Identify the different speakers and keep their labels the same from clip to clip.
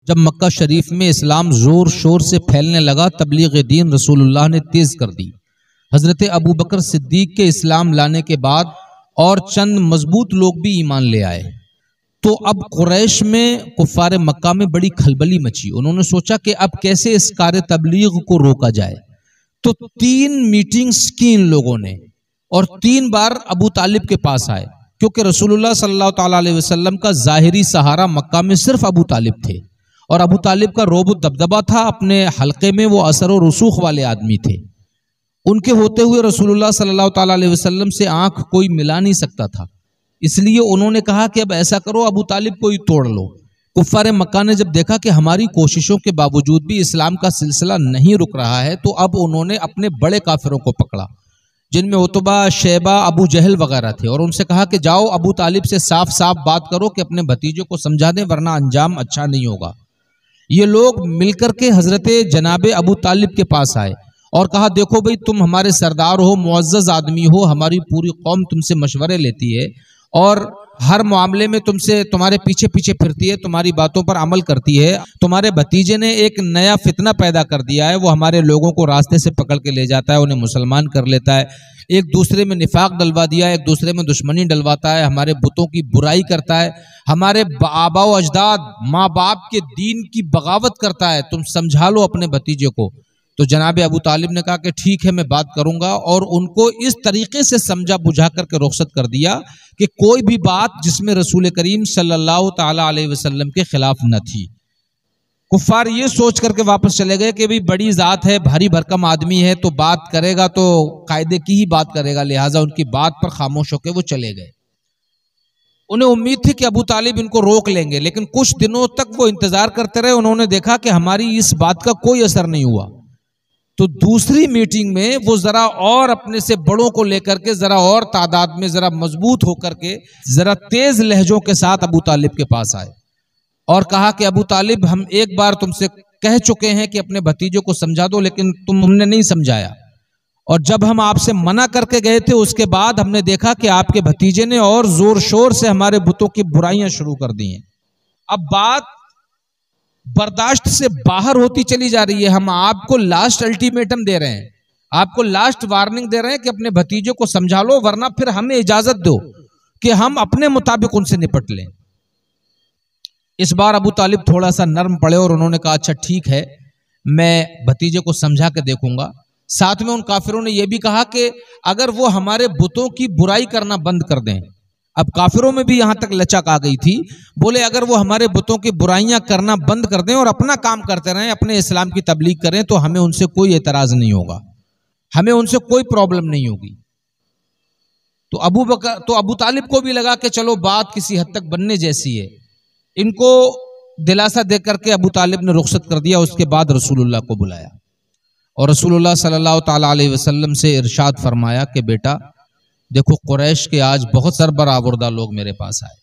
Speaker 1: جب مکہ شریف میں اسلام زور شور سے پھیلنے لگا، تبلیغ دین رسول اللہ نے تیز کر دی۔ حضرت ابو بکر صدیق کے اسلام لانے کے بعد اور چند مضبوط لوگ بھی ایمان لے آئے تو اب قریش میں کفار مکہ میں بڑی کھلبلی مچی۔ انہوں نے سوچا کہ اب کیسے اس کار تبلیغ کو روکا جائے، تو 3 میٹنگز کی ان لوگوں نے اور 3 بار ابو طالب کے پاس آئے، کیونکہ رسول اللہ صلی اللہ تعالی علیہ وسلم کا ظاہری سہارا مکہ میں صرف ابو طالب تھے، اور ابو طالب کا رعب و دبدبہ تھا، اپنے حلقے میں وہ اثر و رسوخ والے آدمی تھے۔ ان کے ہوتے ہوئے رسول اللہ صلی اللہ تعالی علیہ وسلم سے آنکھ کوئی ملا نہیں سکتا تھا، اس لیے انہوں نے کہا کہ اب ایسا کرو، ابو طالب کو ہی توڑ لو۔ کفار مکہ نے جب دیکھا کہ ہماری کوششوں کے باوجود بھی اسلام کا سلسلہ نہیں رک رہا ہے، تو اب انہوں نے اپنے بڑے کافروں کو پکڑا، جن میں عتبہ، شیبہ، ابو جہل وغیرہ تھے، اور ان سے کہا کہ جاؤ ابو طالب سے صاف صاف بات کرو کہ اپنے بھتیجے کو سمجھا دیں، ورنہ انجام اچھا نہیں ہوگا۔ یہ لوگ مل کر کے حضرت جناب ابو طالب کے پاس آئے اور کہا دیکھو بھئی، تم ہمارے سردار ہو، معزز آدمی ہو، ہماری پوری قوم تم سے مشورے لیتی ہے اور ہر معاملے میں تم سے تمہارے پیچھے پیچھے پھرتی ہے، تمہاری باتوں پر عمل کرتی ہے۔ تمہارے بھتیجے نے ایک نیا فتنہ پیدا کر دیا ہے، وہ ہمارے لوگوں کو راستے سے پکڑ کے لے جاتا ہے، انہیں مسلمان کر لیتا ہے، ایک دوسرے میں نفاق ڈلوا دیا ہے، ایک دوسرے میں دشمنی ڈلواتا ہے، ہمارے بتوں کی برائی کرتا ہے، ہمارے آبا و اجداد ماں باپ کے دین کی بغاوت کرتا ہے، تم سمجھا لو اپنے بھتیجے کو۔ تو جناب ابو طالب نے کہا کہ ٹھیک ہے، میں بات کروں گا، اور ان کو اس طریقے سے سمجھا بجھا کر کے رخصت کر دیا کہ کوئی بھی بات جس میں رسول کریم صلی اللہ تعالی علیہ وسلم کے خلاف نہ تھی۔ کفار یہ سوچ کر کے واپس چلے گئے کہ بھی بڑی ذات ہے، بھاری بھرکم آدمی ہے، تو بات کرے گا تو قاعدے کی ہی بات کرے گا، لہٰذا ان کی بات پر خاموش ہو کے وہ چلے گئے۔ انہیں امید تھی کہ ابو طالب ان کو روک لیں گے، لیکن کچھ دنوں تک وہ انتظار کرتے رہے، انہوں نے دیکھا کہ ہماری اس بات کا کوئی اثر نہیں ہوا، تو دوسری میٹنگ میں وہ ذرا اور اپنے سے بڑوں کو لے کر کے ذرا اور تعداد میں ذرا مضبوط ہو کر کے ذرا تیز لہجوں کے ساتھ ابو طالب کے پاس آئے اور کہا کہ ابو طالب، ہم ایک بار تم سے کہہ چکے ہیں کہ اپنے بھتیجوں کو سمجھا دو، لیکن تم نے نہیں سمجھایا، اور جب ہم آپ سے منع کر کے گئے تھے اس کے بعد ہم نے دیکھا کہ آپ کے بھتیجے نے اور زور شور سے ہمارے بتوں کی برائیاں شروع کر دی ہیں۔ اب بات برداشت سے باہر ہوتی چلی جا رہی ہے، ہم آپ کو لاسٹ الٹیمیٹم دے رہے ہیں، آپ کو لاسٹ وارننگ دے رہے ہیں کہ اپنے بھتیجے کو سمجھا لو، ورنہ پھر ہمیں اجازت دو کہ ہم اپنے مطابق ان سے نپٹ لیں۔ اس بار ابو طالب تھوڑا سا نرم پڑے اور انہوں نے کہا اچھا ٹھیک ہے، میں بھتیجے کو سمجھا کے دیکھوں گا۔ ساتھ میں ان کافروں نے یہ بھی کہا کہ اگر وہ ہمارے بتوں کی برائی کرنا بند کر دیں، اب کافروں میں بھی یہاں تک لچک آ گئی تھی، بولے اگر وہ ہمارے بتوں کی برائیاں کرنا بند کر دیں اور اپنا کام کرتے رہیں، اپنے اسلام کی تبلیغ کریں، تو ہمیں ان سے کوئی اعتراض نہیں ہوگا، ہمیں ان سے کوئی پرابلم نہیں ہوگی۔ تو ابو طالب کو بھی لگا کہ چلو بات کسی حد تک بننے جیسی ہے، ان کو دلاسا دے کر کے ابو طالب نے رخصت کر دیا۔ اس کے بعد رسول اللہ کو بلایا اور رسول اللہ صلی اللہ تعالی علیہ وسلم سے ارشاد فرمایا کہ بیٹا دیکھو، قریش کے آج بہت سربراوردہ لوگ میرے پاس آئے،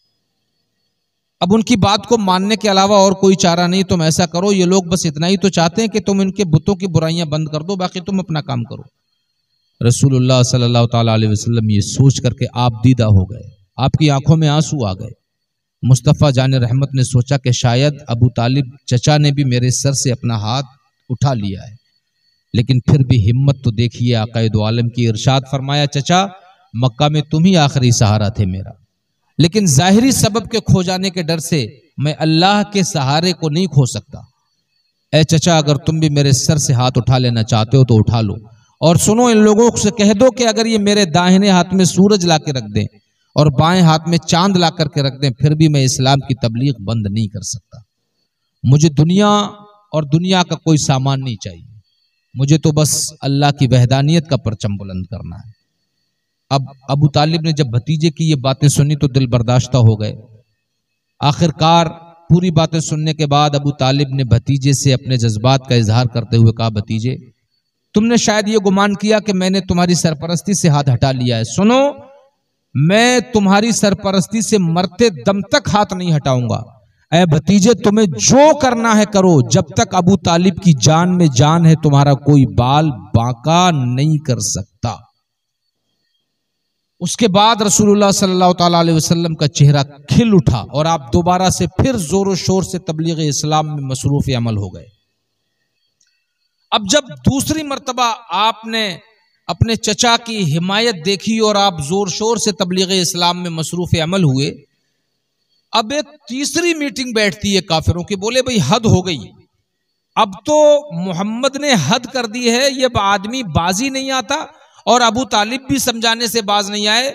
Speaker 1: اب ان کی بات کو ماننے کے علاوہ اور کوئی چارہ نہیں، تم ایسا کرو، یہ لوگ بس اتنا ہی تو چاہتے ہیں کہ تم ان کے بتوں کی برائیاں بند کر دو، باقی تم اپنا کام کرو۔ رسول اللہ صلی اللہ تعالی علیہ وسلم یہ سوچ کر کے آپ دیدہ ہو گئے، آپ کی آنکھوں میں آنسو آ گئے۔ مصطفیٰ جان رحمت نے سوچا کہ شاید ابو طالب چچا نے بھی میرے سر سے اپنا ہاتھ اٹھا لیا ہے، لیکن پھر بھی ہمت تو دیکھیے آقا دو عالم کی۔ ارشاد فرمایا چچا، مکہ میں تم ہی آخری سہارا تھے میرا، لیکن ظاہری سبب کے کھو جانے کے ڈر سے میں اللہ کے سہارے کو نہیں کھو سکتا۔ اے چچا، اگر تم بھی میرے سر سے ہاتھ اٹھا لینا چاہتے ہو تو اٹھا لو، اور سنو، ان لوگوں سے کہہ دو کہ اگر یہ میرے داہنے ہاتھ میں سورج لا کے رکھ دیں اور بائیں ہاتھ میں چاند لا کر کے رکھ دیں، پھر بھی میں اسلام کی تبلیغ بند نہیں کر سکتا۔ مجھے دنیا اور دنیا کا کوئی سامان نہیں چاہیے، مجھے تو بس اللہ کی وحدانیت کا پرچم بلند کرنا ہے۔ اب ابو طالب نے جب بھتیجے کی یہ باتیں سنی تو دل برداشتہ ہو گئے۔ آخرکار پوری باتیں سننے کے بعد ابو طالب نے بھتیجے سے اپنے جذبات کا اظہار کرتے ہوئے کہا بھتیجے، تم نے شاید یہ گمان کیا کہ میں نے تمہاری سرپرستی سے ہاتھ ہٹا لیا ہے، سنو، میں تمہاری سرپرستی سے مرتے دم تک ہاتھ نہیں ہٹاؤں گا۔ اے بھتیجے، تمہیں جو کرنا ہے کرو، جب تک ابو طالب کی جان میں جان ہے تمہارا کوئی بال باقا نہیں کر سکتا۔ اس کے بعد رسول اللہ صلی اللہ تعالیٰ علیہ وسلم کا چہرہ کھل اٹھا اور آپ دوبارہ سے پھر زور و شور سے تبلیغ اسلام میں مصروف عمل ہو گئے۔ اب جب دوسری مرتبہ آپ نے اپنے چچا کی حمایت دیکھی اور آپ زور شور سے تبلیغ اسلام میں مصروف عمل ہوئے، اب ایک تیسری میٹنگ بیٹھتی ہے کافروں کی، بولے بھئی حد ہو گئی، اب تو محمد نے حد کر دی ہے، یہ آدمی بازی نہیں آتا اور ابو طالب بھی سمجھانے سے باز نہیں آئے۔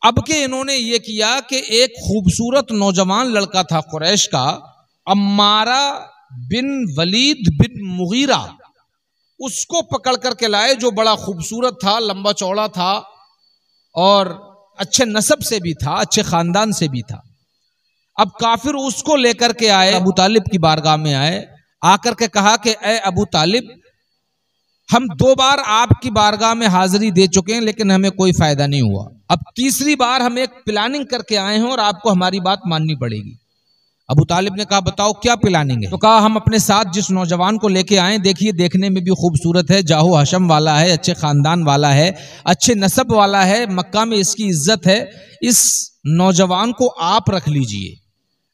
Speaker 1: اب کہ انہوں نے یہ کیا کہ ایک خوبصورت نوجوان لڑکا تھا قریش کا، عمارہ بن ولید بن مغیرہ، اس کو پکڑ کر کے لائے، جو بڑا خوبصورت تھا، لمبا چوڑا تھا اور اچھے نسب سے بھی تھا، اچھے خاندان سے بھی تھا۔ اب کافر اس کو لے کر کے آئے، ابو طالب کی بارگاہ میں آئے، آ کر کے کہا کہ اے ابو طالب، ہم 2 بار آپ کی بارگاہ میں حاضری دے چکے ہیں لیکن ہمیں کوئی فائدہ نہیں ہوا، اب تیسری بار ہم ایک پلاننگ کر کے آئے ہیں اور آپ کو ہماری بات ماننی پڑے گی۔ ابو طالب نے کہا بتاؤ کیا پلاننگ ہے؟ تو کہا ہم اپنے ساتھ جس نوجوان کو لے کے آئیں، دیکھیے دیکھنے میں بھی خوبصورت ہے، جاہو حشم والا ہے، اچھے خاندان والا ہے، اچھے نسب والا ہے، مکہ میں اس کی عزت ہے، اس نوجوان کو آپ رکھ لیجئے،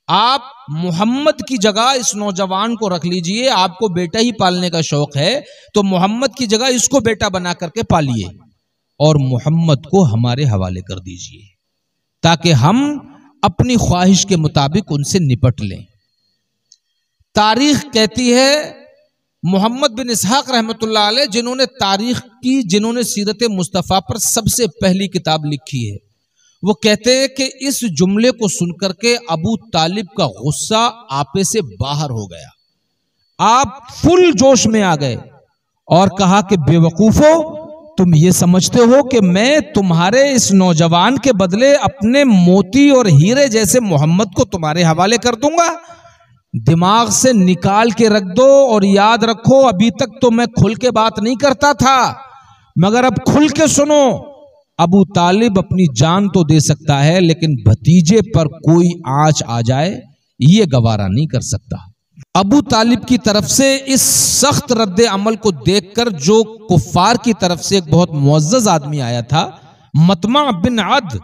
Speaker 1: آپ محمد کی جگہ اس نوجوان کو رکھ لیجئے، آپ کو بیٹا ہی پالنے کا شوق ہے تو محمد کی جگہ اس کو بیٹا بنا کر کے پالیے اور محمد کو ہمارے حوالے کر دیجئے تاکہ ہم اپنی خواہش کے مطابق ان سے نپٹ لیں۔ تاریخ کہتی ہے، محمد بن اسحاق رحمۃ اللہ علیہ جنہوں نے تاریخ کی، جنہوں نے سیرت مصطفیٰ پر سب سے پہلی کتاب لکھی ہے، وہ کہتے ہیں کہ اس جملے کو سن کر کے ابو طالب کا غصہ آپے سے باہر ہو گیا، آپ فل جوش میں آ گئے اور کہا کہ بے وقوفو، تم یہ سمجھتے ہو کہ میں تمہارے اس نوجوان کے بدلے اپنے موتی اور ہیرے جیسے محمد کو تمہارے حوالے کر دوں گا؟ دماغ سے نکال کے رکھ دو اور یاد رکھو، ابھی تک تو میں کھل کے بات نہیں کرتا تھا، مگر اب کھل کے سنو، ابو طالب اپنی جان تو دے سکتا ہے لیکن بھتیجے پر کوئی آنچ آ جائے یہ گوارا نہیں کر سکتا۔ ابو طالب کی طرف سے اس سخت رد عمل کو دیکھ کر جو کفار کی طرف سے ایک بہت معزز آدمی آیا تھا، مطمع بن عد،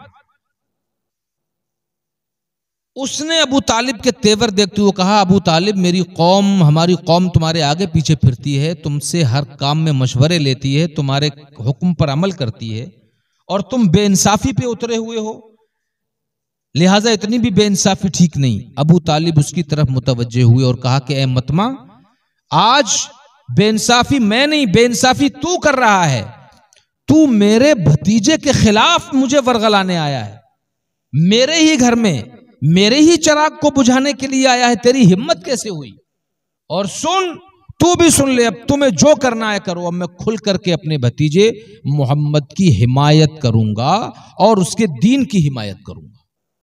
Speaker 1: اس نے ابو طالب کے تیور دیکھتے ہوئے کہا ابو طالب، میری قوم، ہماری قوم تمہارے آگے پیچھے پھرتی ہے، تم سے ہر کام میں مشورے لیتی ہے، تمہارے حکم پر عمل کرتی ہے اور تم بے انصافی پہ اترے ہوئے ہو، لہٰذا اتنی بھی بے انصافی ٹھیک نہیں۔ ابو طالب اس کی طرف متوجہ ہوئے اور کہا کہ اے مطمع، آج بے انصافی میں نہیں، بے انصافی تو کر رہا ہے، تو میرے بھتیجے کے خلاف مجھے ورغلانے آیا ہے، میرے ہی گھر میں میرے ہی چراغ کو بجھانے کے لیے آیا ہے، تیری ہمت کیسے ہوئی؟ اور سن، تو بھی سن لے، اب تمہیں جو کرنا ہے کرو، اب میں کھل کر کے اپنے بھتیجے محمد کی حمایت کروں گا اور اس کے دین کی حمایت کروں گا۔